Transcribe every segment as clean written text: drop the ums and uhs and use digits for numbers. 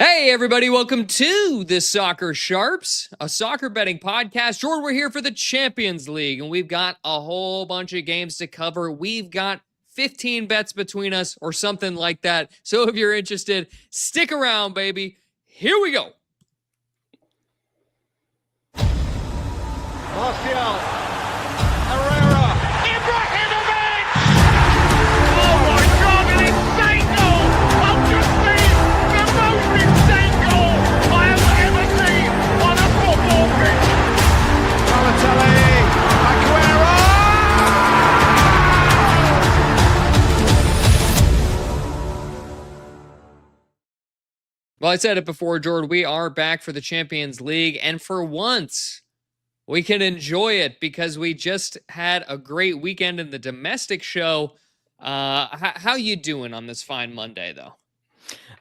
Hey, everybody, welcome to the Soccer Sharps, a soccer betting podcast. Jordan, we're here for the Champions League, and we've got a whole bunch of games to cover. We've got 15 bets between us or something like that. So if you're interested, stick around, baby. Here we go. Martial, Herrera, Ibrahimovic! Oh my God, an insane goal! I've just seen the most insane goal I have ever seen on a football pitch. Balotelli, Aguero! Well, I said it before, Jordan. We are back for the Champions League, and for once, we can enjoy it because we just had a great weekend in the domestic show. How you doing on this fine Monday, though?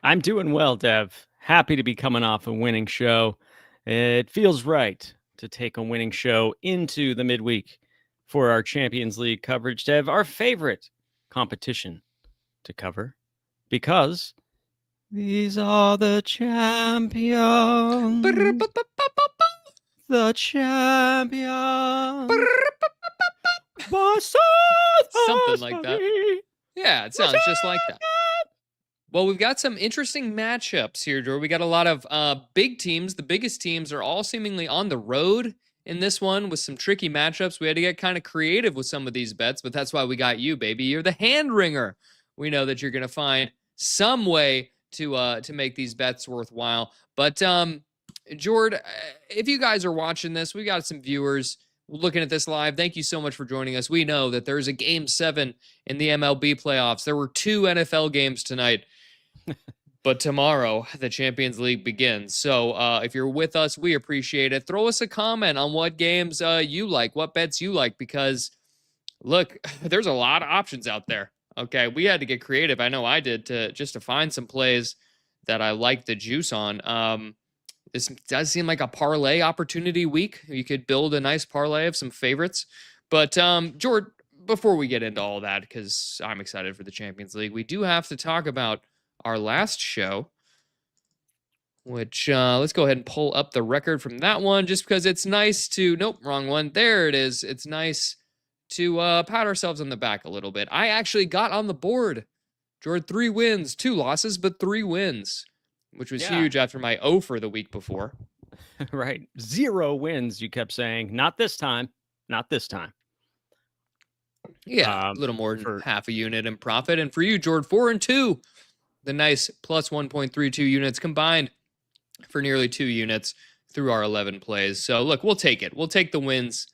I'm doing well, Dev. Happy to be coming off a winning show. It feels right to take a winning show into the midweek for our Champions League coverage, Dev, our favorite competition to cover, because these are the champions. The champions. Something like that. Yeah, it sounds just like that. Well, we've got some interesting matchups here, Drew. We got a lot of big teams. The biggest teams are all seemingly on the road in this one with some tricky matchups. We had to get kind of creative with some of these bets, but that's why we got you, baby. You're the hand ringer. We know that you're going to find some way to make these bets worthwhile. But Jord, if you guys are watching this, we got some viewers looking at this live. Thank you so much for joining us. We know that there's a Game 7 in the MLB playoffs. There were 2 NFL games tonight, but tomorrow the Champions League begins. So if you're with us, we appreciate it. Throw us a comment on what games you like, what bets you like, because, look, there's a lot of options out there. Okay, we had to get creative. I know I did to find some plays that I like the juice on. This does seem like a parlay opportunity week. You could build a nice parlay of some favorites. But, Jord, before we get into all that, because I'm excited for the Champions League, we do have to talk about our last show, which let's go ahead and pull up the record from that one, just because it's nice to, nope, wrong one. There it is. It's nice to pat ourselves on the back a little bit. I actually got on the board. Jord, 3 wins, 2 losses, but 3 wins. Which was huge after my 0 for the week before. Right. 0 wins, you kept saying. Not this time. Not this time. Yeah, a little more than half a unit in profit. And for you, Jord, 4 and 2. The nice plus 1.32 units combined for nearly 2 units through our 11 plays. So, look, we'll take it. We'll take the wins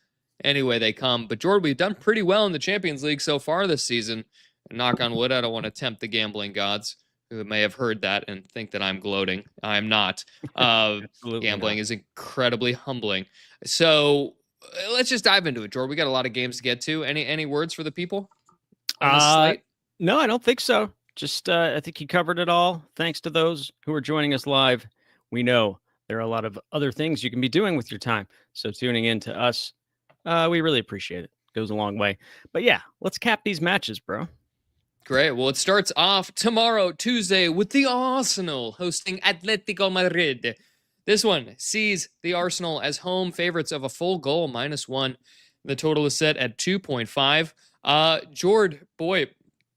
any way they come. But, Jord, we've done pretty well in the Champions League so far this season. And knock on wood, I don't want to tempt the gambling gods, who may have heard that and think that I'm gloating. I'm not. Gambling is incredibly humbling. So let's just dive into it, Jordan. We got a lot of games to get to. Any words for the people on this slate? No, I don't think so. Just I think you covered it all. Thanks to those who are joining us live. We know there are a lot of other things you can be doing with your time. So tuning in to us, we really appreciate it. Goes a long way. But yeah, let's cap these matches, bro. Great. Well, it starts off tomorrow, Tuesday, with the Arsenal hosting Atletico Madrid. This one sees the Arsenal as home favorites of a full goal, -1. The total is set at 2.5. Jord, boy,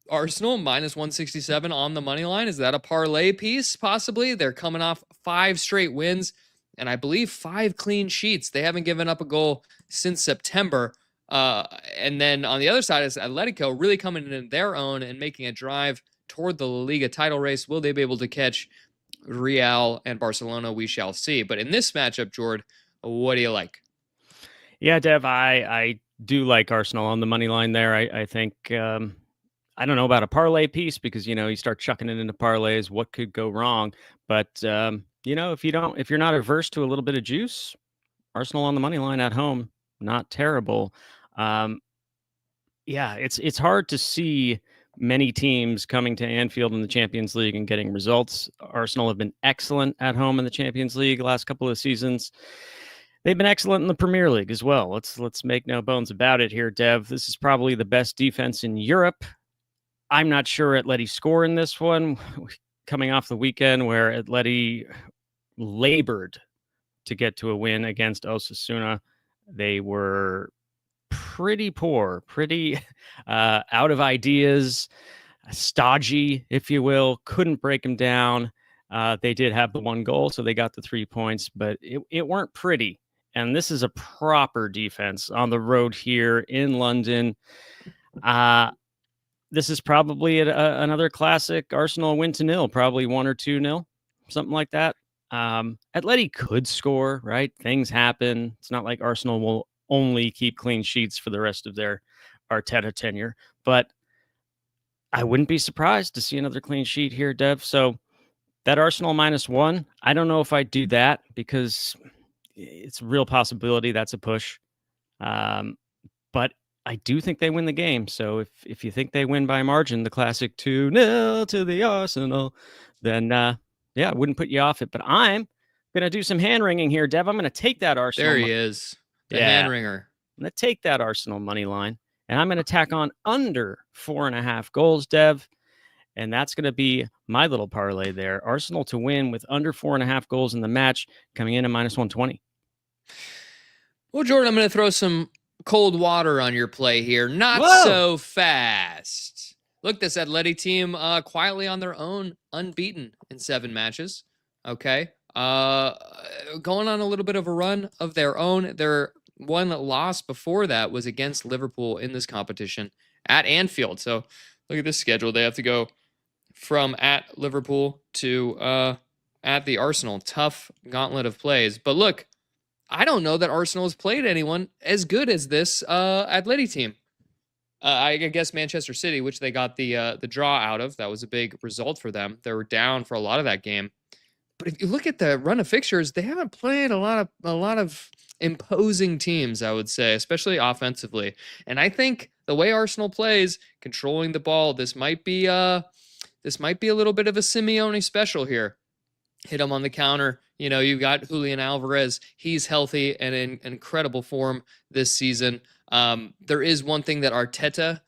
Arsenal -167 on the money line. Is that a parlay piece, possibly? They're coming off 5 straight wins, and I believe 5 clean sheets. They haven't given up a goal since September. And then on the other side is Atletico really coming in their own and making a drive toward the La Liga title race. Will they be able to catch Real and Barcelona? We shall see. But in this matchup, Jord, what do you like? Yeah, Dev, I do like Arsenal on the money line there. I think, I don't know about a parlay piece because, you start chucking it into parlays, what could go wrong? But, if you're not averse to a little bit of juice, Arsenal on the money line at home, not terrible. It's hard to see many teams coming to Anfield in the Champions League and getting results. Arsenal have been excellent at home in the Champions League last couple of seasons. They've been excellent in the Premier League as well. Let's make no bones about it here, Dev. This is probably the best defense in Europe. I'm not sure ATLETI score in this one. coming off the weekend where Atleti labored to get to a win against Osasuna. They were pretty poor, pretty out of ideas, stodgy, if you will. Couldn't break them down. They did have the one goal, so they got the 3 points, but it weren't pretty. And this is a proper defense on the road here in London. This is probably another classic Arsenal win to nil, probably 1 or 2-0, something like that. Atleti could score, right? Things happen. It's not like Arsenal will only keep clean sheets for the rest of their Arteta tenure, but I wouldn't be surprised to see another clean sheet here, Dev. So that Arsenal -1, I don't know if I'd do that because it's a real possibility that's a push. But I do think they win the game. So if you think they win by margin, the classic 2-0 to the Arsenal, then yeah, I wouldn't put you off it. But I'm going to do some hand wringing here, Dev. I'm going to take that Arsenal. There he is. The hand wringer. I'm going to take that Arsenal money line, and I'm going to tack on under 4.5 goals, Dev. And that's going to be my little parlay there. Arsenal to win with under 4.5 goals in the match, coming in at -120. Well, Jordan, I'm going to throw some cold water on your play here. Not so fast. Look, this Atleti team quietly on their own, unbeaten in 7 matches. Okay. Going on a little bit of a run of their own. Their one loss before that was against Liverpool in this competition at Anfield. So look at this schedule. They have to go from at Liverpool to at the Arsenal. Tough gauntlet of plays. But look, I don't know that Arsenal has played anyone as good as this Atleti team. I guess Manchester City, which they got the draw out of. That was a big result for them. They were down for a lot of that game. But if you look at the run of fixtures, they haven't played a lot of imposing teams, I would say, especially offensively. And I think the way Arsenal plays, controlling the ball, this might be a little bit of a Simeone special here. Hit him on the counter. You know, you've got Julian Alvarez. He's healthy and in incredible form this season. There is one thing that Arteta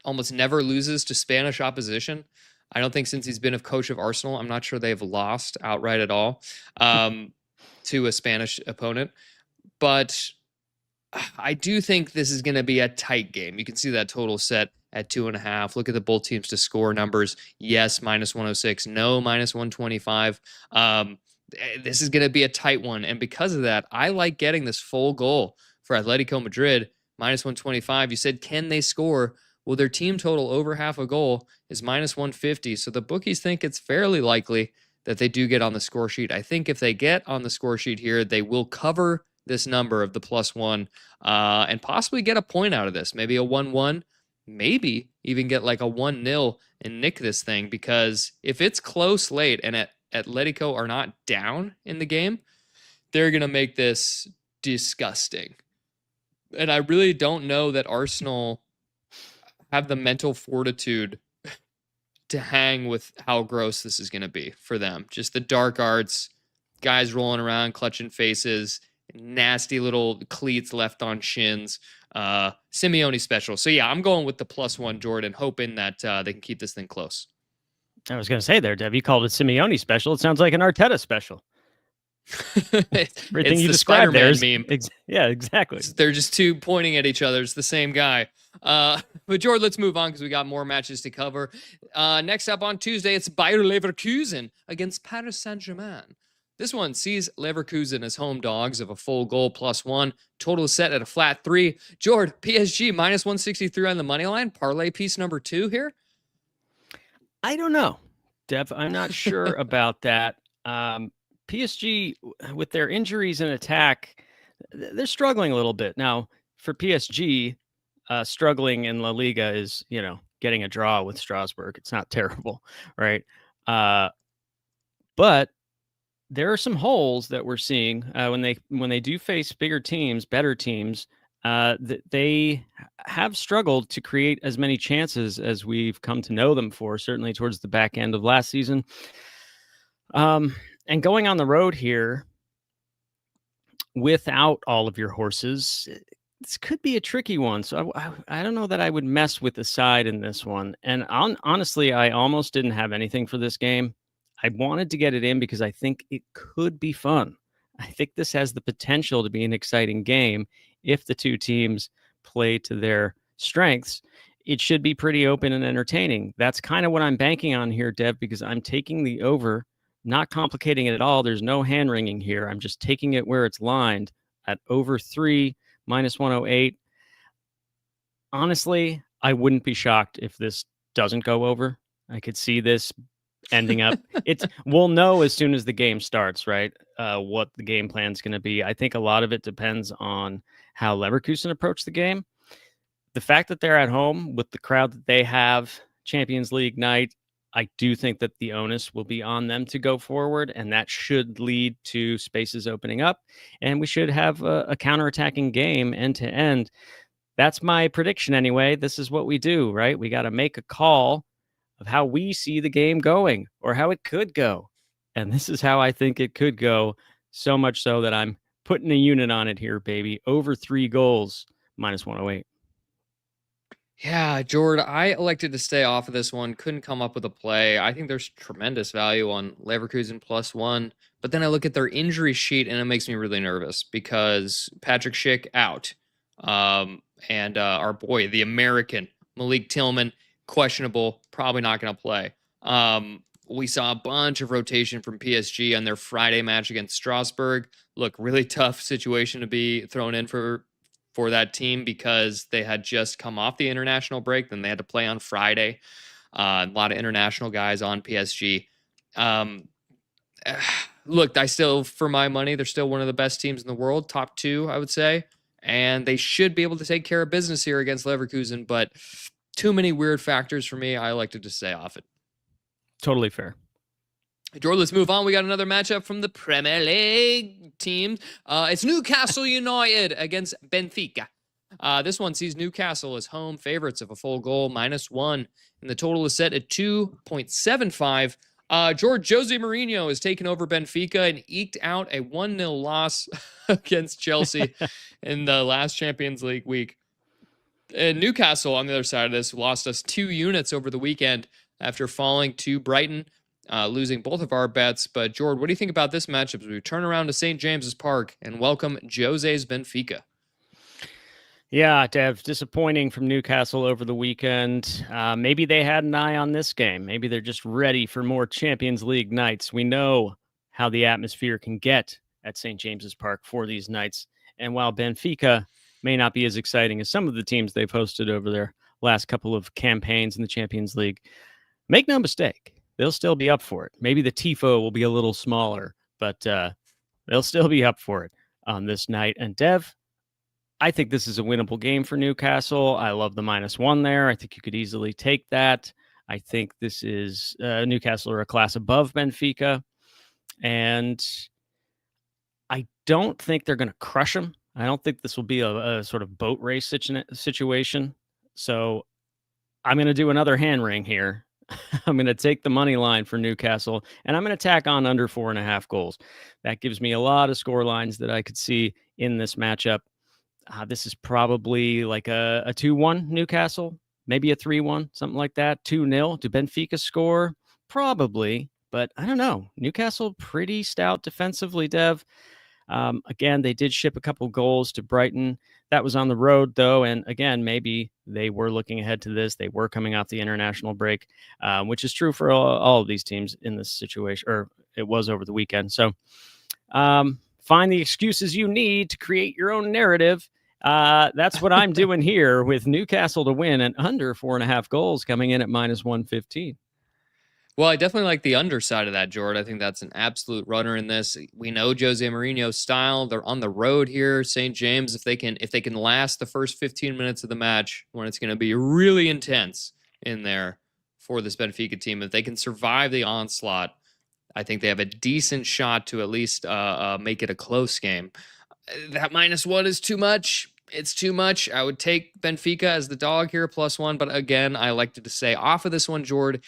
almost never loses to Spanish opposition. I don't think since he's been a coach of Arsenal, I'm not sure they've lost outright at all to a Spanish opponent. But I do think this is going to be a tight game. You can see that total set at 2.5. Look at the both teams to score numbers. Yes, -106. No, -125. This is going to be a tight one. And because of that, I like getting this full goal for Atletico Madrid, -125. You said, can they score? Well, their team total over half a goal is -150. So the bookies think it's fairly likely that they do get on the score sheet. I think if they get on the score sheet here, they will cover this number of the +1 and possibly get a point out of this. Maybe a 1-1, maybe even get like a 1-0 and nick this thing. Because if it's close late and Atletico are not down in the game, they're going to make this disgusting. And I really don't know that Arsenal have the mental fortitude to hang with how gross this is going to be for them. Just the dark arts, guys rolling around, clutching faces, nasty little cleats left on shins. Simeone special. So yeah, I'm going with the +1, Jordan, hoping that they can keep this thing close. I was going to say there, Dev, you called it Simeone special. It sounds like an Arteta special. Everything it's you the described there Spider-Man meme. Yeah, exactly. They're just two pointing at each other. It's the same guy. But Jordan, let's move on because we got more matches to cover. Next up on Tuesday, it's Bayer Leverkusen against Paris Saint-Germain. This one sees Leverkusen as home dogs of a full goal +1. Total set at a flat 3. Jordan, PSG -163 on the money line. Parlay piece number 2 here. I don't know, Dev. I'm not sure about that. PSG, with their injuries and attack, they're struggling a little bit. Now, for PSG, struggling in La Liga is, getting a draw with Strasbourg. It's not terrible, right? But there are some holes that we're seeing when they do face bigger teams, better teams. They have struggled to create as many chances as we've come to know them for, certainly towards the back end of last season. And going on the road here without all of your horses, this could be a tricky one. So I don't know that I would mess with the side in this one. And honestly, I almost didn't have anything for this game. I wanted to get it in because I think it could be fun. I think this has the potential to be an exciting game if the two teams play to their strengths. It should be pretty open and entertaining. That's kind of what I'm banking on here, Dev, because I'm taking the over, not complicating it at all. There's no hand wringing here. I'm just taking it where it's lined at over 3 minus 108. Honestly, I wouldn't be shocked if this doesn't go over. I could see this ending up. We'll know as soon as the game starts, right? What the game plan is going to be. I think a lot of it depends on how Leverkusen approach the game. The fact that they're at home with the crowd that they have, Champions League night, I do think that the onus will be on them to go forward, and that should lead to spaces opening up, and we should have a counterattacking game end to end. That's my prediction anyway. This is what we do, right? We got to make a call of how we see the game going or how it could go. And this is how I think it could go, so much so that I'm putting a unit on it here, baby. Over 3 goals, minus 108. Yeah, Jordan, I elected to stay off of this one. Couldn't come up with a play. I think there's tremendous value on Leverkusen +1. But then I look at their injury sheet and it makes me really nervous because Patrick Schick out. And our boy, the American, Malik Tillman, questionable, probably not going to play. We saw a bunch of rotation from PSG on their Friday match against Strasbourg. Look, really tough situation to be thrown in for that team because they had just come off the international break. Then they had to play on Friday. A lot of international guys on PSG. Look, I still, for my money, they're still one of the best teams in the world. Top 2, I would say. And they should be able to take care of business here against Leverkusen. But too many weird factors for me. I elected to stay off it. Totally fair. Jordan, let's move on. We got another matchup from the Premier League teams. It's Newcastle United against Benfica. This one sees Newcastle as home favorites of a full goal, -1. And the total is set at 2.75. Jose Mourinho has taken over Benfica and eked out a 1-0 loss against Chelsea in the last Champions League week. And Newcastle, on the other side of this, lost us 2 units over the weekend after falling to Brighton, losing both of our bets. But, Jordan, what do you think about this matchup as we turn around to St. James's Park and welcome Jose's Benfica? Yeah, Dev, disappointing from Newcastle over the weekend. Maybe they had an eye on this game. Maybe they're just ready for more Champions League nights. We know how the atmosphere can get at St. James's Park for these nights. And while Benfica may not be as exciting as some of the teams they've hosted over their last couple of campaigns in the Champions League, make no mistake, they'll still be up for it. Maybe the tifo will be a little smaller, but they'll still be up for it on this night. And Dev, I think this is a winnable game for Newcastle. I love the -1 there. I think you could easily take that. I think this is Newcastle are a class above Benfica. And I don't think they're going to crush them. I don't think this will be a sort of boat race situation. So I'm going to do another hand ring here. I'm going to take the money line for Newcastle, and I'm going to tack on under 4.5 goals. That gives me a lot of score lines that I could see in this matchup. This is probably like a 2-1 Newcastle, maybe a 3-1, something like that. 2-0. Do Benfica score? Probably, but I don't know. Newcastle pretty stout defensively, Dev. Again, they did ship a couple goals to Brighton. That was on the road, though, and again, maybe they were looking ahead to this. They were coming off the international break, which is true for all of these teams in this situation, or it was over the weekend. So find the excuses you need to create your own narrative. That's what I'm doing here with Newcastle to win and under 4.5 goals coming in at -115. Well, I definitely like the underside of that, Jordan. I think that's an absolute runner in this. We know Jose Mourinho's style. They're on the road here, St. James. If they can last the first 15 minutes of the match, when it's going to be really intense in there for this Benfica team, if they can survive the onslaught, I think they have a decent shot to at least make it a close game. That -1 is too much. It's too much. I would take Benfica as the dog here, +1. But again, I elected to stay off of this one, Jordan.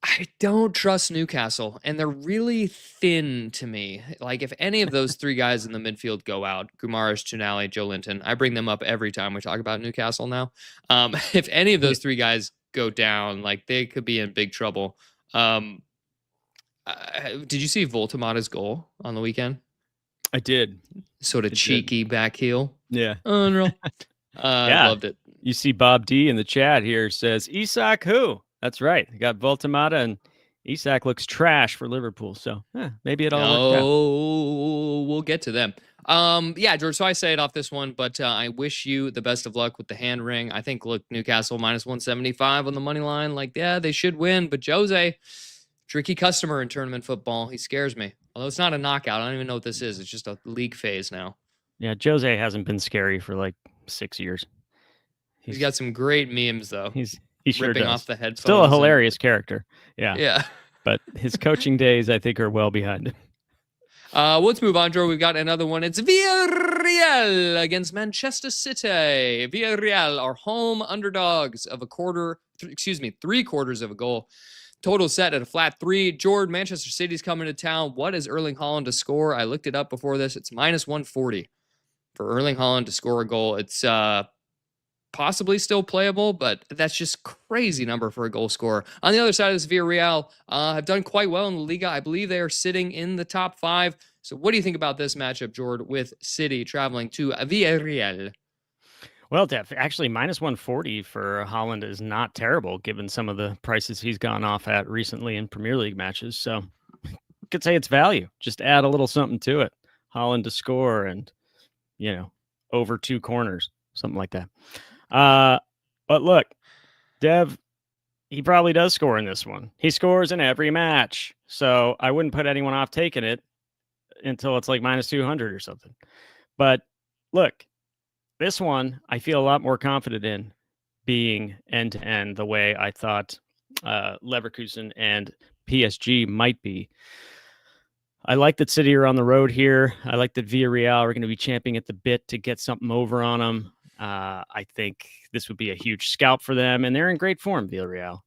I don't trust Newcastle, and they're really thin to me. Like, if any of those 3 guys in the midfield go out, Guimaraes, Tonali, Joe Linton, I bring them up every time we talk about Newcastle now. If any of those 3 guys go down, like, they could be in big trouble. Did you see Voltemada's goal on the weekend? I did. Sort of cheeky back heel. Yeah. Unreal. I loved it. You see Bob D in the chat here says, Isak who? That's right. You got Voltemada, and Isak looks trash for Liverpool. So maybe it all worked out. Oh, we'll get to them. Yeah, George, so I say it off this one, but I wish you the best of luck with the hand ring. I think, look, Newcastle minus 175 on the money line. Like, yeah, they should win, but Jose, tricky customer in tournament football. He scares me. Although it's not a knockout. I don't even know what this is. It's just a league phase now. Yeah, Jose hasn't been scary for like 6 years. He's got some great memes, though. He sure ripping does. off the headphones. Still a hilarious character. Yeah. Yeah. But his coaching days, I think, are well behind him. Let's move on, Joe. We've got another one. It's Villarreal against Manchester City. Villarreal are home underdogs of 3/4 of a goal. Total set at a flat 3. Jordan, Manchester City's coming to town. What is Erling Haaland to score? I looked it up before this. It's minus 140 for Erling Haaland to score a goal. It's possibly still playable, but that's just crazy number for a goal scorer. On the other side of this, Villarreal have done quite well in the Liga. I believe they are sitting in the top 5. So what do you think about this matchup, Jordan, with City traveling to Villarreal? Well, Def, actually, minus 140 for Haaland is not terrible, given some of the prices he's gone off at recently in Premier League matches. So you could say it's value. Just add a little something to it. Haaland to score and, over 2 corners, something like that. But look, Dev, he probably does score in this one. He scores in every match. So I wouldn't put anyone off taking it until it's like minus 200 or something. But look, this one I feel a lot more confident in being end-to-end the way I thought Leverkusen and PSG might be. I like that City are on the road here. I like that Villarreal are going to be champing at the bit to get something over on them. I think this would be a huge scalp for them, and they're in great form, Villarreal.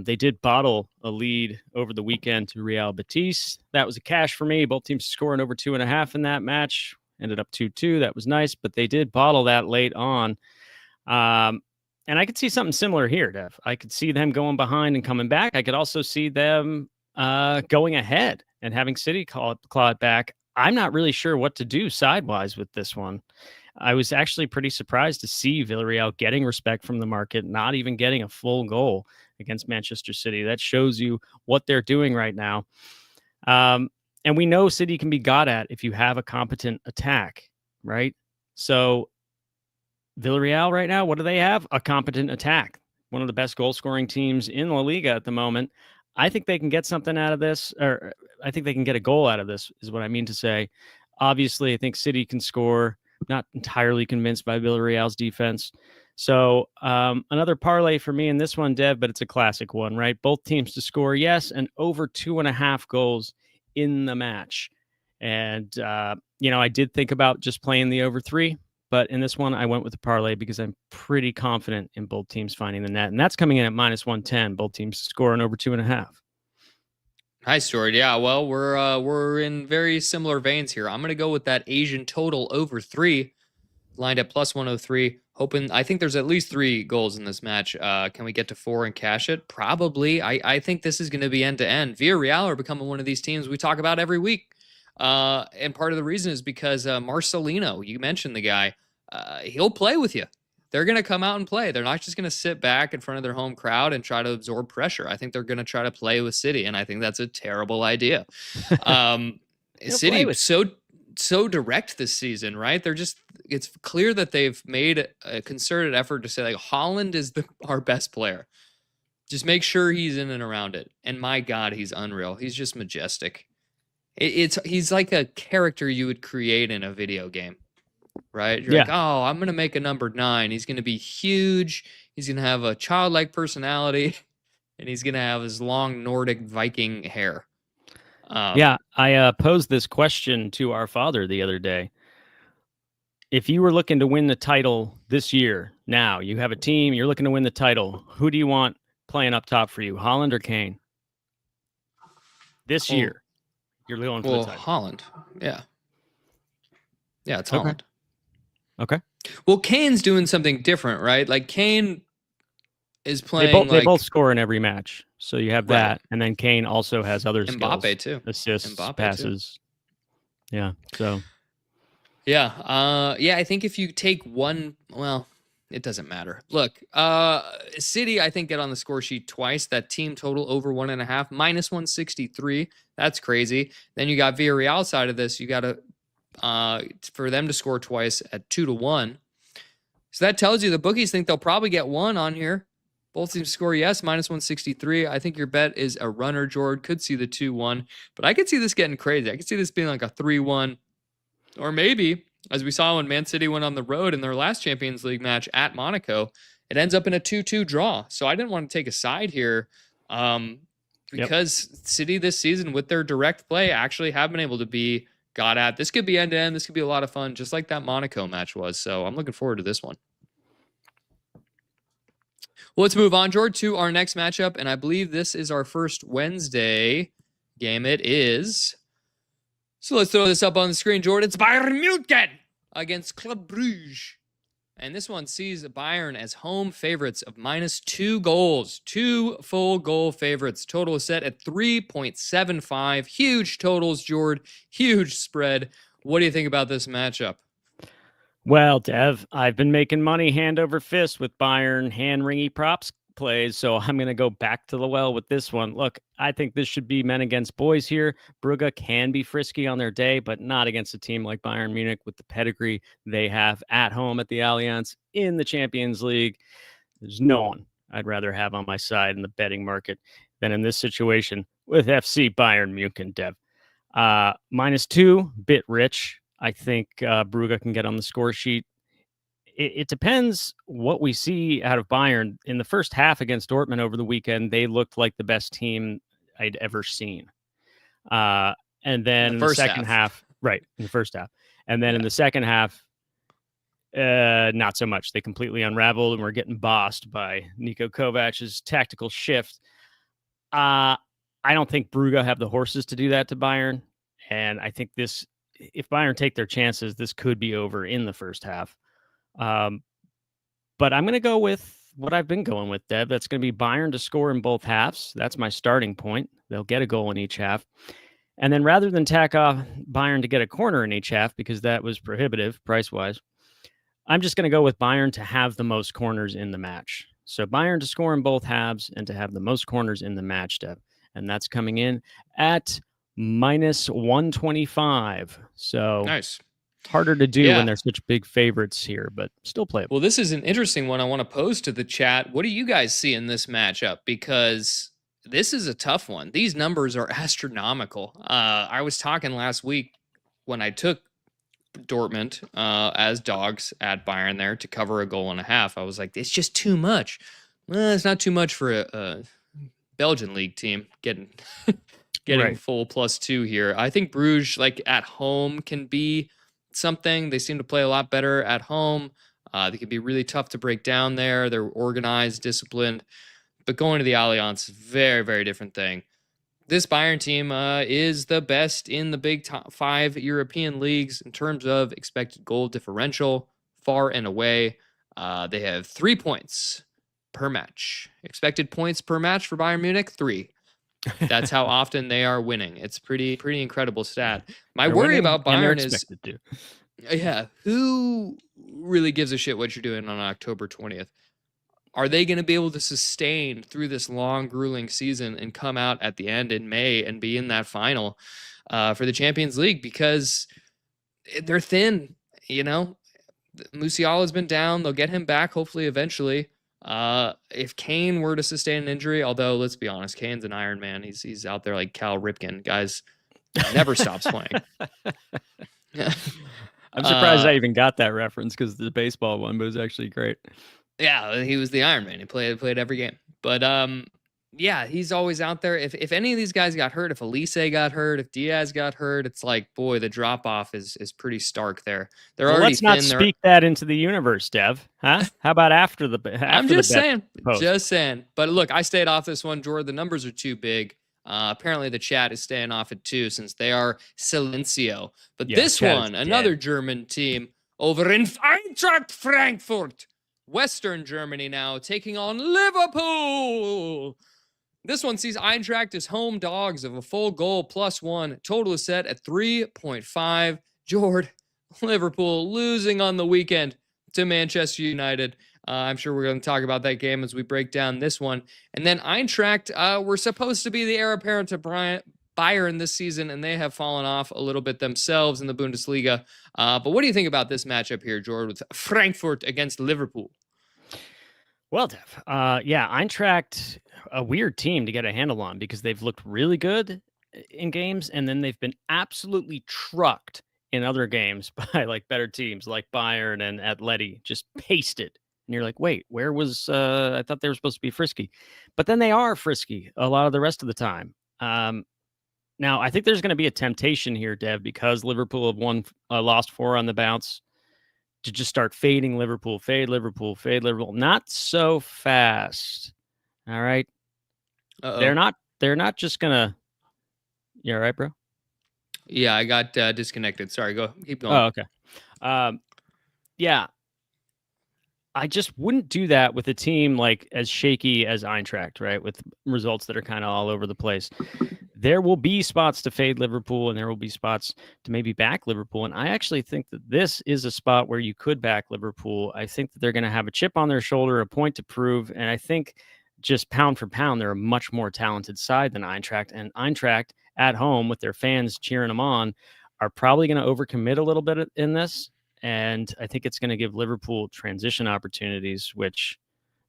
They did bottle a lead over the weekend to Real Betis. That was a cash for me. Both teams scoring over 2.5 in that match. Ended up 2-2. That was nice, but they did bottle that late on. And I could see something similar here, Dev. I could see them going behind and coming back. I could also see them going ahead and having City claw it back. I'm not really sure what to do sidewise with this one. I was actually pretty surprised to see Villarreal getting respect from the market, not even getting a full goal against Manchester City. That shows you what they're doing right now. And we know City can be got at if you have a competent attack, right? So Villarreal right now, what do they have? A competent attack. One of the best goal-scoring teams in La Liga at the moment. I think they can get something out of this, or I think they can get a goal out of this, is what I mean to say. Obviously, I think City can score. Not entirely convinced by Villarreal's defense. So another parlay for me in this one, Dev, but it's a classic one, right? Both teams to score, yes, and over 2.5 goals in the match. And, I did think about just playing the over 3, but in this one, I went with the parlay because I'm pretty confident in both teams finding the net. And that's coming in at minus 110, both teams scoring over 2.5. Nice, George. Yeah, well, we're in very similar veins here. I'm going to go with that Asian total over 3, lined at plus 103. I think there's at least 3 goals in this match. Can we get to 4 and cash it? Probably. I think this is going to be end-to-end. Villarreal are becoming one of these teams we talk about every week. And part of the reason is because Marcelino, you mentioned the guy, he'll play with you. They're going to come out and play. They're not just going to sit back in front of their home crowd and try to absorb pressure. I think they're going to try to play with City, and I think that's a terrible idea. City was so direct this season, right? It's clear that they've made a concerted effort to say, like, Haaland is our best player. Just make sure he's in and around it. And my God, he's unreal. He's just majestic. He's like a character you would create in a video game, right? You're like, oh, I'm going to make a number 9. He's going to be huge. He's going to have a childlike personality, and he's going to have his long Nordic Viking hair. I posed this question to our father the other day. If you were looking to win the title this year, now you have a team, you're looking to win the title, who do you want playing up top for you, Haaland or Kane? This year, you're going for the title. Haaland. Yeah. Yeah, it's Haaland. Okay. Well, Kane's doing something different, right? Like, Kane is playing. They both score in every match. So you have Right. that, and then Kane also has other skills. Mbappe too. Assists, Mbappe, too. passes. Yeah. So Yeah. I think if you take one, well, it doesn't matter. Look, City, I think, get on the score sheet twice. That team total over 1.5, minus 163. That's crazy. Then you got Villarreal side of this. You got to for them to score twice at 2-1. So that tells you the bookies think they'll probably get one on here. Both teams score yes, minus 163. I think your bet is a runner, Jord. Could see the 2-1, but I could see this getting crazy. I could see this being like a 3-1, or maybe, as we saw when Man City went on the road in their last Champions League match at Monaco, it ends up in a 2-2 draw. So I didn't want to take a side here because City this season with their direct play actually have been able to be got at. This could be end-to-end. This could be a lot of fun, just like that Monaco match was. So I'm looking forward to this one. Well, let's move on, George, to our next matchup. And I believe this is our first Wednesday game. It is. So let's throw this up on the screen, Jordan. It's Bayern Munich against Club Brugge. And this one sees Bayern as home favorites of minus 2 goals. 2 full goal favorites. Total is set at 3.75. Huge totals, Jordan. Huge spread. What do you think about this matchup? Well, Dev, I've been making money hand over fist with Bayern hand-ringy props plays, so I'm going to go back to the well with this one. Look, I think this should be men against boys here. Brugge can be frisky on their day, but not against a team like Bayern Munich with the pedigree they have at home at the Allianz in the Champions League. There's no one I'd rather have on my side in the betting market than in this situation with FC Bayern Munich, Dev. -2, bit rich. I think Brugge can get on the score sheet. It depends what we see out of Bayern. In the first half against Dortmund over the weekend, they looked like the best team I'd ever seen. And then in the second half, right, in the first half. And then in the second half, not so much. They completely unraveled and were getting bossed by Niko Kovac's tactical shift. I don't think Brugge have the horses to do that to Bayern. And I think this, if Bayern take their chances, this could be over in the first half. But I'm going to go with what I've been going with, Deb. That's going to be Bayern to score in both halves. That's my starting point. They'll get a goal in each half. And then rather than tack off Bayern to get a corner in each half, because that was prohibitive price-wise, I'm just going to go with Bayern to have the most corners in the match. So Bayern to score in both halves and to have the most corners in the match, Deb. And that's coming in at -125. So nice. Harder to do when they're such big favorites here, but still playable. Well, this is an interesting one I want to pose to the chat. What do you guys see in this matchup? Because this is a tough one. These numbers are astronomical. I was talking last week when I took Dortmund as dogs at Bayern there to cover a goal and a half. I was like, it's just too much. Well, it's not too much for a Belgian league team getting right. Full +2 here. I think Bruges, like at home, can be something. They seem to play a lot better at home. They can be really tough to break down there. They're organized, disciplined. But going to the Allianz, very, very different thing. This Bayern team is the best in the big top 5 European leagues in terms of expected goal differential, far and away. They have 3 points per match. Expected points per match for Bayern Munich, 3. That's how often they are winning. It's pretty incredible stat. My worry about Bayern is, who really gives a shit what you're doing on October 20th? Are they going to be able to sustain through this long, grueling season and come out at the end in May and be in that final for the Champions League? Because they're thin, you know. Musiala's been down. They'll get him back hopefully eventually. If Kane were to sustain an injury, although let's be honest, Kane's an Iron Man. He's out there like Cal Ripken. Guys never stops playing. I'm surprised I even got that reference because the baseball one, but it was actually great. Yeah, he was the Iron Man. He played every game. But yeah, he's always out there. If any of these guys got hurt, if Elise got hurt, if Diaz got hurt, it's like, boy, the drop off is pretty stark there. They're already let's not speak that into the universe, Dev. Huh? How about after the? I'm just saying. Just saying. But look, I stayed off this one, Jordan. The numbers are too big. Apparently, the chat is staying off it too, since they are Silencio. But this one, another German team over in Eintracht Frankfurt, Western Germany now, taking on Liverpool. This one sees Eintracht as home dogs of a full goal +1. Total is set at 3.5. Jord, Liverpool losing on the weekend to Manchester United. I'm sure we're going to talk about that game as we break down this one. And then Eintracht were supposed to be the heir apparent to Bayern this season, and they have fallen off a little bit themselves in the Bundesliga. But what do you think about this matchup here, Jord, with Frankfurt against Liverpool? Well, Dev, Eintracht, a weird team to get a handle on because they've looked really good in games, and then they've been absolutely trucked in other games by like better teams like Bayern and Atleti, just pasted. And you're like, wait, where was, I thought they were supposed to be frisky, but then they are frisky a lot of the rest of the time. Now, I think there's going to be a temptation here, Dev, because Liverpool have lost 4 on the bounce, to just start fading Liverpool, fade Liverpool, fade Liverpool. Not so fast. All right. Uh-oh. They're not just gonna. You all right, bro? Yeah, I got disconnected. Sorry, keep going. Oh, okay. Yeah. I just wouldn't do that with a team like as shaky as Eintracht, right? With results that are kind of all over the place. There will be spots to fade Liverpool, and there will be spots to maybe back Liverpool. And I actually think that this is a spot where you could back Liverpool. I think that they're going to have a chip on their shoulder, a point to prove. And I think just pound for pound, they're a much more talented side than Eintracht. And Eintracht at home with their fans cheering them on are probably going to overcommit a little bit in this. And I think it's going to give Liverpool transition opportunities, which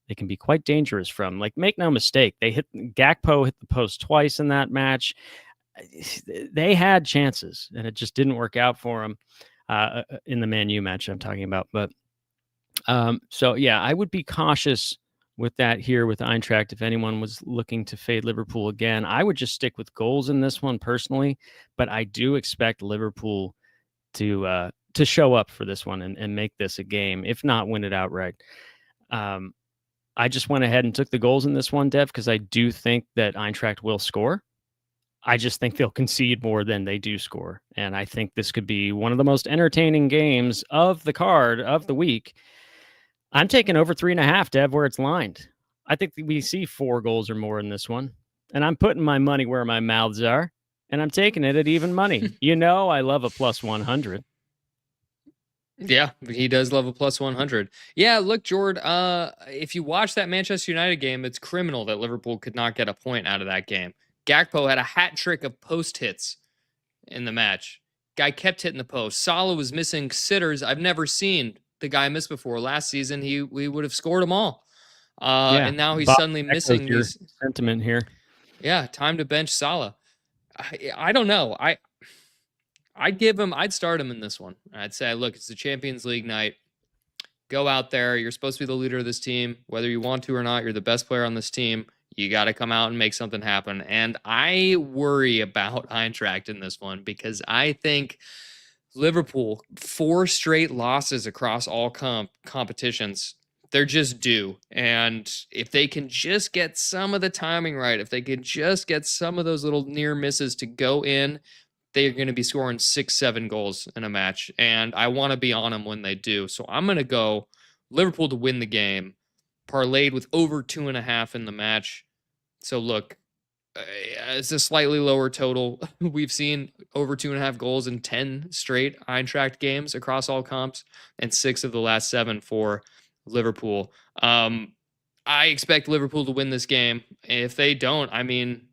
they can be quite dangerous from. Like, make no mistake, Gakpo hit the post twice in that match. They had chances, and it just didn't work out for them in the Man U match I'm talking about. But so, yeah, I would be cautious with that here with Eintracht. If anyone was looking to fade Liverpool again, I would just stick with goals in this one personally. But I do expect Liverpool to show up for this one and make this a game, if not win it outright. I just went ahead and took the goals in this one, Dev, because I do think that Eintracht will score. I just think they'll concede more than they do score. And I think this could be one of the most entertaining games of the card of the week. I'm taking over 3.5, Dev, where it's lined. I think we see 4 goals or more in this one. And I'm putting my money where my mouths are. And I'm taking it at even money. You know, I love a +100. Yeah, he does love a +100. Yeah, look, Jord, if you watch that Manchester United game, it's criminal that Liverpool could not get a point out of that game. Gakpo had a hat trick of post hits in the match. Guy kept hitting the post. Salah was missing sitters I've never seen the guy miss before. Last season, we would have scored them all. And now he's suddenly missing these. Sentiment here. Yeah, time to bench Salah. I don't know. I'd start him in this one. I'd say, look, it's the Champions League night. Go out there. You're supposed to be the leader of this team. Whether you want to or not, you're the best player on this team. You got to come out and make something happen. And I worry about Eintracht in this one because I think Liverpool, 4 straight losses across all competitions, they're just due. And if they can just get some of the timing right, if they can just get some of those little near misses to go in, they're going to be scoring 6-7 goals in a match. And I want to be on them when they do. So I'm going to go Liverpool to win the game, parlayed with over 2.5 in the match. So look, it's a slightly lower total. We've seen over 2.5 goals in 10 straight Eintracht games across all comps, and 6 of the last 7 for Liverpool. I expect Liverpool to win this game. If they don't, I mean,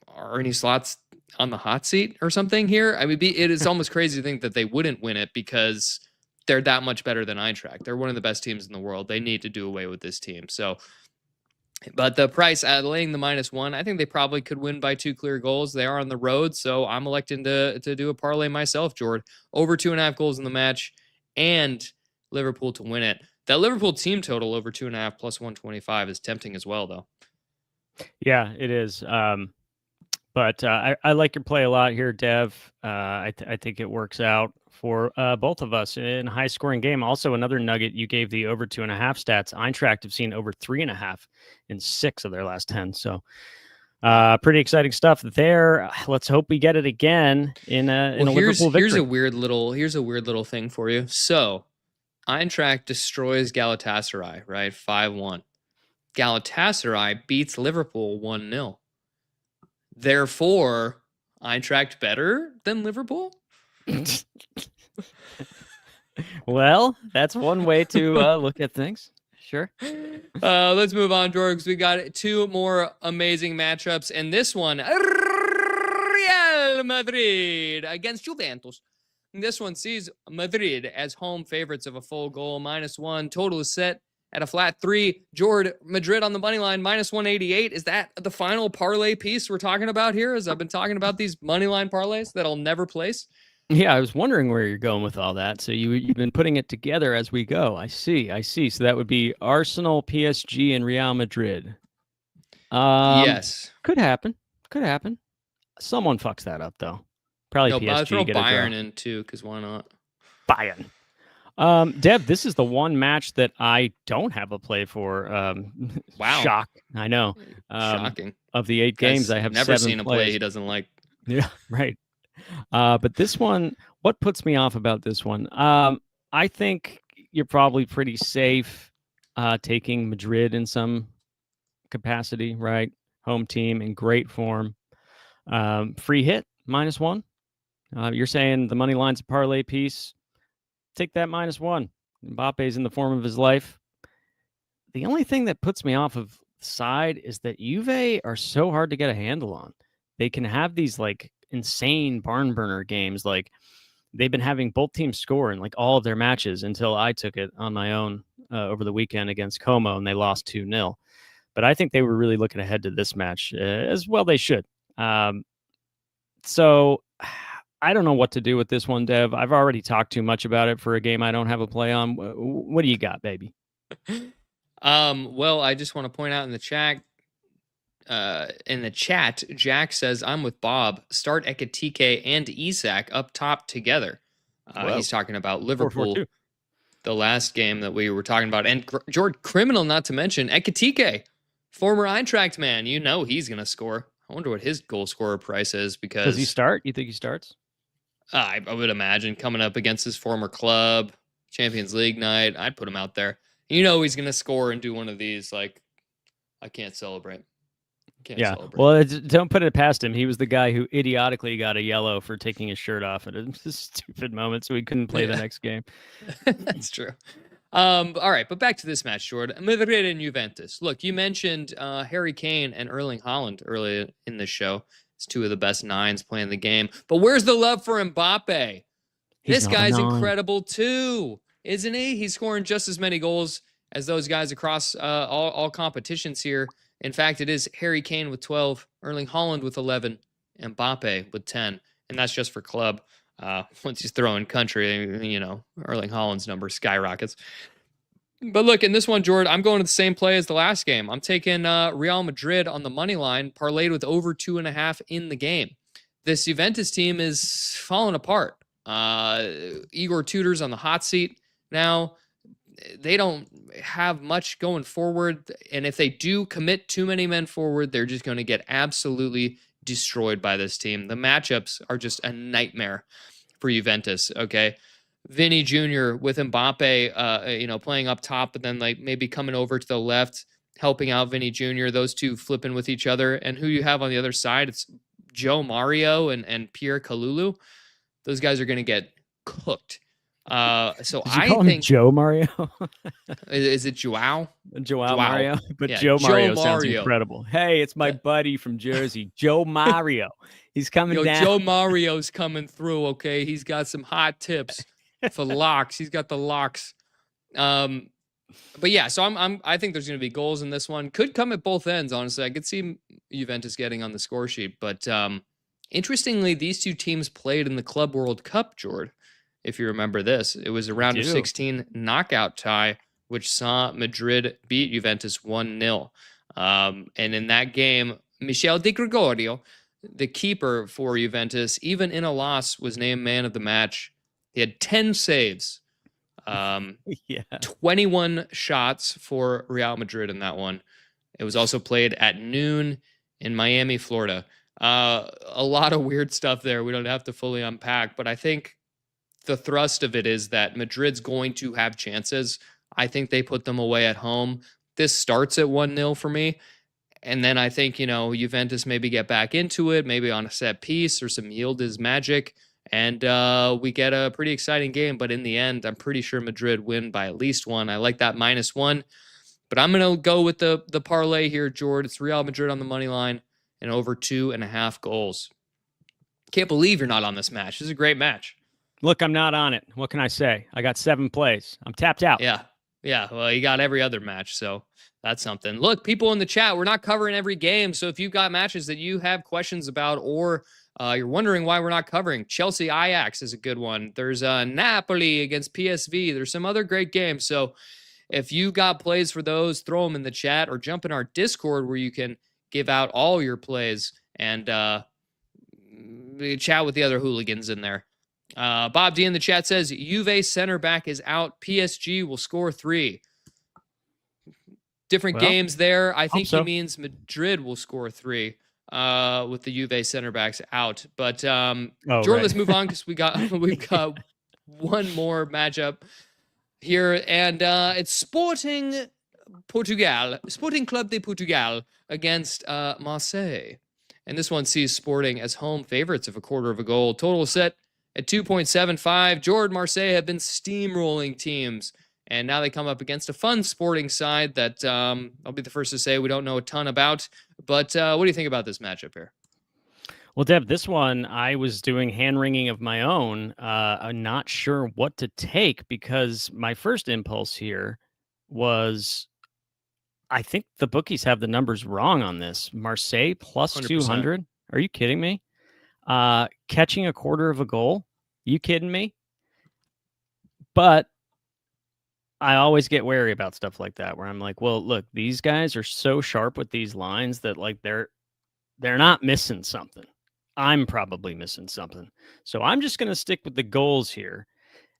are any slots on the hot seat or something here? I mean, it is almost crazy to think that they wouldn't win it because they're that much better than Eintracht. They're one of the best teams in the world. They need to do away with this team. So, but the price at laying the -1, I think they probably could win by 2 clear goals. They are on the road, so I'm electing to do a parlay myself, Jord. Over 2.5 goals in the match and Liverpool to win it. That Liverpool team total over 2.5 +125 is tempting as well, though. Yeah, it is. But I like your play a lot here, Dev. I think it works out for both of us in a high-scoring game. Also, another nugget, you gave the over 2.5 stats. Eintracht have seen over 3.5 in 6 of their last 10. So pretty exciting stuff there. Let's hope we get it again in a Liverpool victory. Here's a weird little thing for you. So Eintracht destroys Galatasaray, right? 5-1. Galatasaray beats Liverpool 1-0. Therefore, Eintracht better than Liverpool? Well, that's one way to look at things. Sure. Let's move on, George. We got two more amazing matchups, and this one, Real Madrid against Juventus. This one sees Madrid as home favorites of a full goal, -1. Total is set at a flat 3. Jordan, Madrid on the money line, -188. Is that the final parlay piece we're talking about here? As I've been talking about these money line parlays that I'll never place. Yeah, I was wondering where you're going with all that. So you've been putting it together as we go. I see. So that would be Arsenal, PSG, and Real Madrid. Yes. Could happen. Someone fucks that up, though. Probably no, PSG. Throw Bayern in, too, because why not? Bayern. Dev, this is the one match that I don't have a play for. Wow. Shock. I know. Shocking. Of the 8 games, I have never 7 seen a plays. play he doesn't like. Yeah, right. But this one, what puts me off about this one? I think you're probably pretty safe taking Madrid in some capacity, right? Home team in great form. Free hit, -1. You're saying the money line's a parlay piece. Take that -1. Mbappe's in the form of his life. The only thing that puts me off of the side is that Juve are so hard to get a handle on. They can have these like insane barn burner games. Like they've been having both teams score in like all of their matches until I took it on my own over the weekend against Como and they lost 2-0. But I think they were really looking ahead to this match as well. They should. So I don't know what to do with this one, Dev. I've already talked too much about it for a game I don't have a play on. What do you got, baby? Well, I just want to point out in the chat, Jack says, I'm with Bob. Start Ekatike and Isak up top together. He's talking about Liverpool, 4-4-2. The last game that we were talking about. And George, criminal not to mention, Ekatike, former Eintracht man. You know he's going to score. I wonder what his goal scorer price is because... Does he start? You think he starts? I would imagine coming up against his former club, Champions League night, I'd put him out there. You know he's going to score and do one of these, like, I can't celebrate. Celebrate. Well, don't put it past him. He was the guy who idiotically got a yellow for taking his shirt off at a stupid moment, so he couldn't play the next game. That's true. All right, but back to this match, Jordan. Madrid and Juventus. Look, you mentioned Harry Kane and Erling Haaland earlier in the show. It's 2 of the best 9s playing the game. But where's the love for Mbappe? This guy's incredible too, isn't he? He's scoring just as many goals as those guys across all competitions here. In fact, it is Harry Kane with 12, Erling Haaland with 11, and Mbappe with 10. And that's just for club. Once you throw in country, you know, Erling Haaland's number skyrockets. But look, in this one, Jordan, I'm going to the same play as the last game. I'm taking Real Madrid on the money line, parlayed with over 2.5 in the game. This Juventus team is falling apart. Igor Tudor's on the hot seat now. They don't have much going forward. And if they do commit too many men forward, they're just going to get absolutely destroyed by this team. The matchups are just a nightmare for Juventus, okay? Vinny Jr. with Mbappe, playing up top, but then like maybe coming over to the left, helping out Vinny Jr., those two flipping with each other. And who you have on the other side, it's Joe Mario and Pierre Kalulu. Those guys are going to get cooked. So I think Joe Mario is it Joao? Joao Mario, but yeah, Joe Mario Joe sounds Mario. incredible. Hey, it's my buddy from Jersey, Joe Mario. He's coming down. Joe Mario's coming through. Okay, he's got some hot tips for locks. He's got the locks. But yeah, so I think there's going to be goals in this one. Could come at both ends. Honestly, I could see Juventus getting on the score sheet. But interestingly, these two teams played in the Club World Cup, Jord. If you remember this, it was a round of 16 knockout tie, which saw Madrid beat Juventus 1-0. And in that game, Michel Di Gregorio, the keeper for Juventus, even in a loss, was named man of the match. He had 10 saves, 21 shots for Real Madrid in that one. It was also played at noon in Miami, Florida. A lot of weird stuff there. We don't have to fully unpack, but I think the thrust of it is that Madrid's going to have chances. I think they put them away at home. this starts at 1-0 for me. And then I think, Juventus maybe get back into it, maybe on a set piece or some yield is magic. And we get a pretty exciting game. But in the end, I'm pretty sure Madrid win by at least one. I like that -1. But I'm going to go with the parlay here, Jordan. It's Real Madrid on the money line and over 2.5 goals. Can't believe you're not on this match. This is a great match. Look, I'm not on it. What can I say? I got 7 plays. I'm tapped out. Yeah. Well, you got every other match, so that's something. Look, people in the chat, we're not covering every game. So if you've got matches that you have questions about or you're wondering why we're not covering, Chelsea Ajax is a good one. There's Napoli against PSV. There's some other great games. So if you got plays for those, throw them in the chat or jump in our Discord where you can give out all your plays and chat with the other hooligans in there. Bob D in the chat says Juve center back is out. PSG will score 3. Different games there. I think he means Madrid will score 3 with the Juve center backs out. But Jordan, let's move on because we've got one more matchup here, and it's Sporting Club de Portugal against Marseille. And this one sees Sporting as home favorites of 1/4 of a goal. Total set at 2.75. Jordan, Marseille have been steamrolling teams, and now they come up against a fun Sporting side that I'll be the first to say we don't know a ton about. But what do you think about this matchup here? Well, Deb, this one, I was doing hand-wringing of my own. I'm not sure what to take because my first impulse here was I think the bookies have the numbers wrong on this. Marseille plus 200. Are you kidding me? Catching 1/4 of a goal. You kidding me? But I always get wary about stuff like that where I'm like, well, look, these guys are so sharp with these lines that like they're not missing something. I'm probably missing something. So I'm just going to stick with the goals here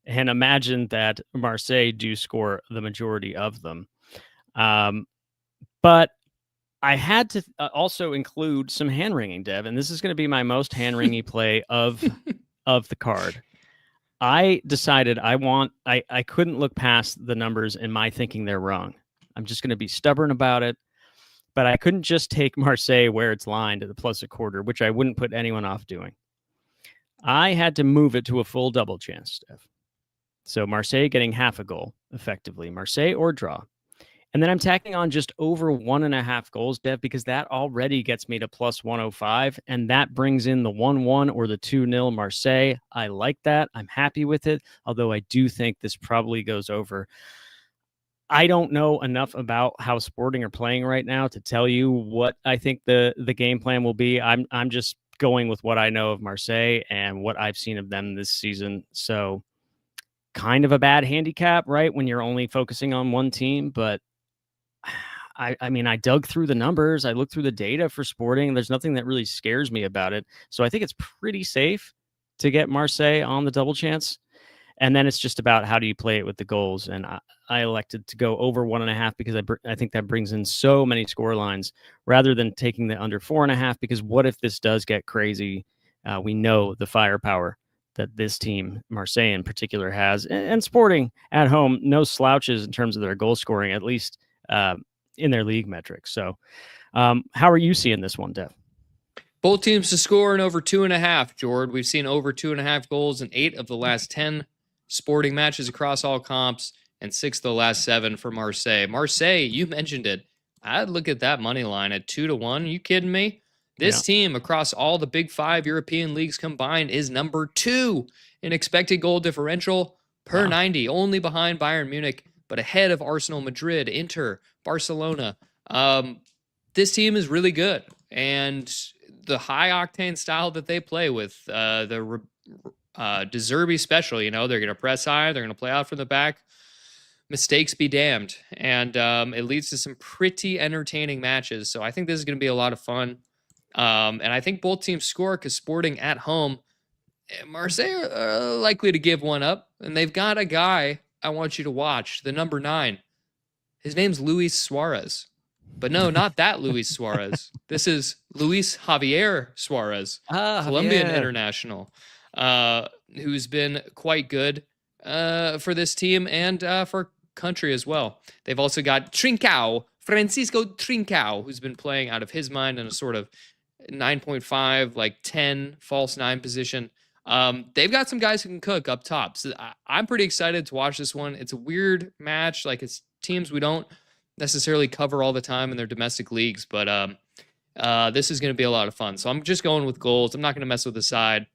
and imagine that Marseille do score the majority of them. But I had to also include some hand-wringing, Dev, and this is going to be my most hand-wringy play of the card. I decided I couldn't look past the numbers in my thinking they're wrong. I'm just going to be stubborn about it, but I couldn't just take Marseille where it's lined at the plus 1/4, which I wouldn't put anyone off doing. I had to move it to a full double chance, Dev. So Marseille getting half a goal, effectively. Marseille or draw. And then I'm tacking on just over 1.5 goals, Dev, because that already gets me to plus 105, and that brings in the 1-1 or the 2-0 Marseille. I like that. I'm happy with it, although I do think this probably goes over. I don't know enough about how Sporting are playing right now to tell you what I think the game plan will be. I'm just going with what I know of Marseille and what I've seen of them this season. So kind of a bad handicap, right, when you're only focusing on one team, but I mean, I dug through the numbers. I looked through the data for Sporting. There's nothing that really scares me about it. So I think it's pretty safe to get Marseille on the double chance. And then it's just about how do you play it with the goals. And I elected to go over 1.5 because I think that brings in so many score lines rather than taking the under 4.5, because what if this does get crazy? We know the firepower that this team, Marseille in particular, has. And Sporting at home, no slouches in terms of their goal scoring, at least in their league metrics. So how are you seeing this one, Dev? Both teams to score in over 2.5, Jord. We've seen over 2.5 goals in 8 of the last 10 Sporting matches across all comps and 6 of the last 7 for Marseille. Marseille, you mentioned it. I'd look at that money line at 2-1. You kidding me? This team across all the big 5 European leagues combined is number 2 in expected goal differential per 90, only behind Bayern Munich, but ahead of Arsenal, Madrid, Inter, Barcelona. This team is really good. And the high-octane style that they play with, the De Zerbi special, they're going to press high, they're going to play out from the back. Mistakes be damned. And it leads to some pretty entertaining matches. So I think this is going to be a lot of fun. And I think both teams score because Sporting at home, Marseille are likely to give one up. And they've got a guy I want you to watch, the number 9. His name's Luis Suarez. But no, not that Luis Suarez. This is Luis Javier Suarez, Colombian international, who's been quite good for this team and for country as well. They've also got Francisco Trincao, who's been playing out of his mind in a sort of 9.5, like 10 false 9 position. They've got some guys who can cook up top. So I'm pretty excited to watch this one. It's a weird match. Like, it's teams we don't necessarily cover all the time in their domestic leagues, but this is going to be a lot of fun. So I'm just going with goals. I'm not going to mess with the side.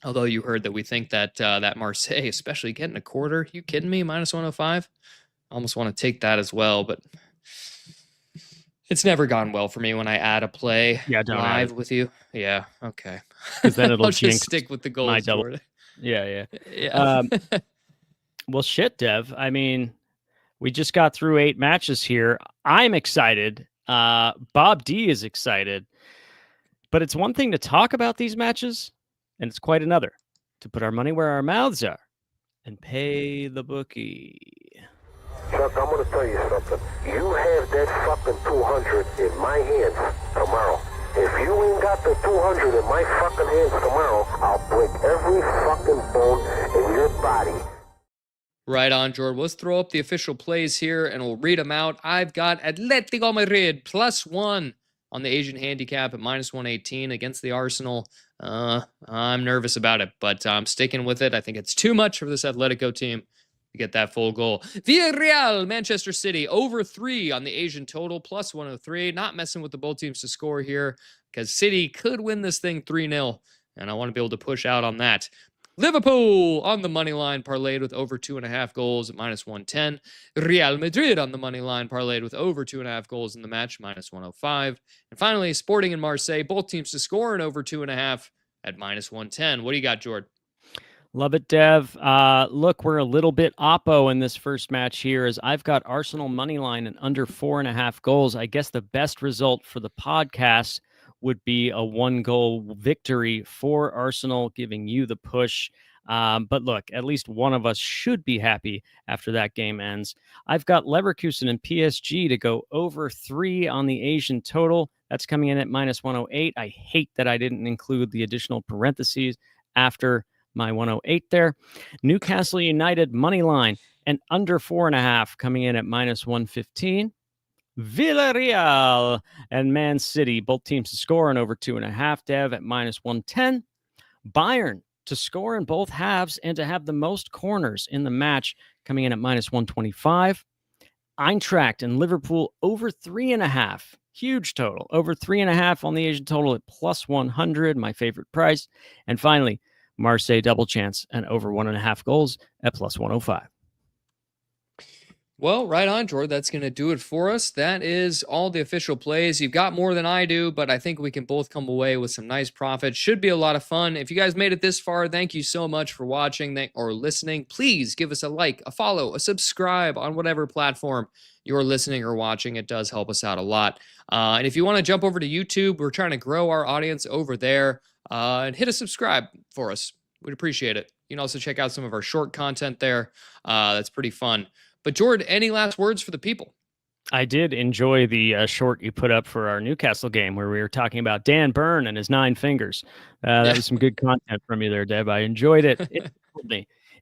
Although you heard that we think that that Marseille, especially getting a quarter, you kidding me? Minus 105. I almost want to take that as well, but it's never gone well for me when I add a play live with you. Yeah, okay. Because then it'll I'll just stick with the goals. Yeah. Well, shit, Dev. I mean, we just got through 8 matches here. I'm excited. Bob D is excited. But it's one thing to talk about these matches, and it's quite another to put our money where our mouths are and pay the bookie. Chuck, I'm going to tell you something. You have that fucking 200 in my hands tomorrow. If you ain't got the 200 in my fucking hands tomorrow, I'll break every fucking bone in your body. Right on, Jordan. Let's throw up the official plays here, and we'll read them out. I've got Atletico Madrid +1 on the Asian handicap at minus 118 against the Arsenal. I'm nervous about it, but I'm sticking with it. I think it's too much for this Atletico team to get that full goal. Villarreal, Manchester City, over 3 on the Asian total, +103. Not messing with the both teams to score here because City could win this thing 3-0, and I want to be able to push out on that. Liverpool on the money line parlayed with over 2.5 goals at minus 110. Real Madrid on the money line parlayed with over 2.5 goals in the match, minus 105. And finally, Sporting and Marseille, both teams to score in over 2.5 at minus 110. What do you got, Jordan? Love it, Dev. Look, we're a little bit oppo in this first match here as I've got Arsenal money line and under 4.5 goals. I guess the best result for the podcast would be a 1-goal victory for Arsenal, giving you the push. But look, at least one of us should be happy after that game ends. I've got Leverkusen and PSG to go over 3 on the Asian total. That's coming in at minus 108. I hate that I didn't include the additional parentheses after my 108 there. Newcastle United money line and under 4.5 coming in at minus 115. Villarreal and Man City, both teams to score in over 2.5, Dev, at minus 110. Bayern to score in both halves and to have the most corners in the match, coming in at minus 125. Eintracht and Liverpool over 3.5. Huge total. Over 3.5 on the Asian total at plus 100, my favorite price. And finally, Marseille double chance and over 1.5 goals at plus 105. Well, right on, Jordan. That's going to do it for us. That is all the official plays. You've got more than I do, but I think we can both come away with some nice profits. Should be a lot of fun. If you guys made it this far, thank you so much for watching or listening. Please give us a like, a follow, a subscribe on whatever platform you're listening or watching. It does help us out a lot. And if you want to jump over to YouTube, we're trying to grow our audience over there. And hit a subscribe for us. We'd appreciate it. You can also check out some of our short content there. That's pretty fun. But Jordan, any last words for the people? I did enjoy the short you put up for our Newcastle game where we were talking about Dan Byrne and his 9 fingers. That was some good content from you there, Deb. I enjoyed it.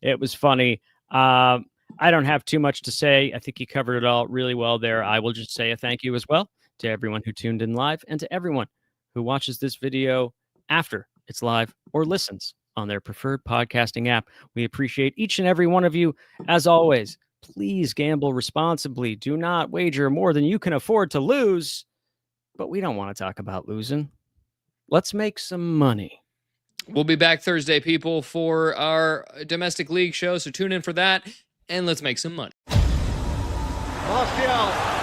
It was funny. I don't have too much to say. I think you covered it all really well there. I will just say a thank you as well to everyone who tuned in live and to everyone who watches this video after it's live or listens on their preferred podcasting app. We appreciate each and every one of you. As always, please gamble responsibly. Do not wager more than you can afford to lose. But we don't want to talk about losing. Let's make some money. We'll be back Thursday, people, for our domestic league show. So tune in for that, and let's make some money. Martial.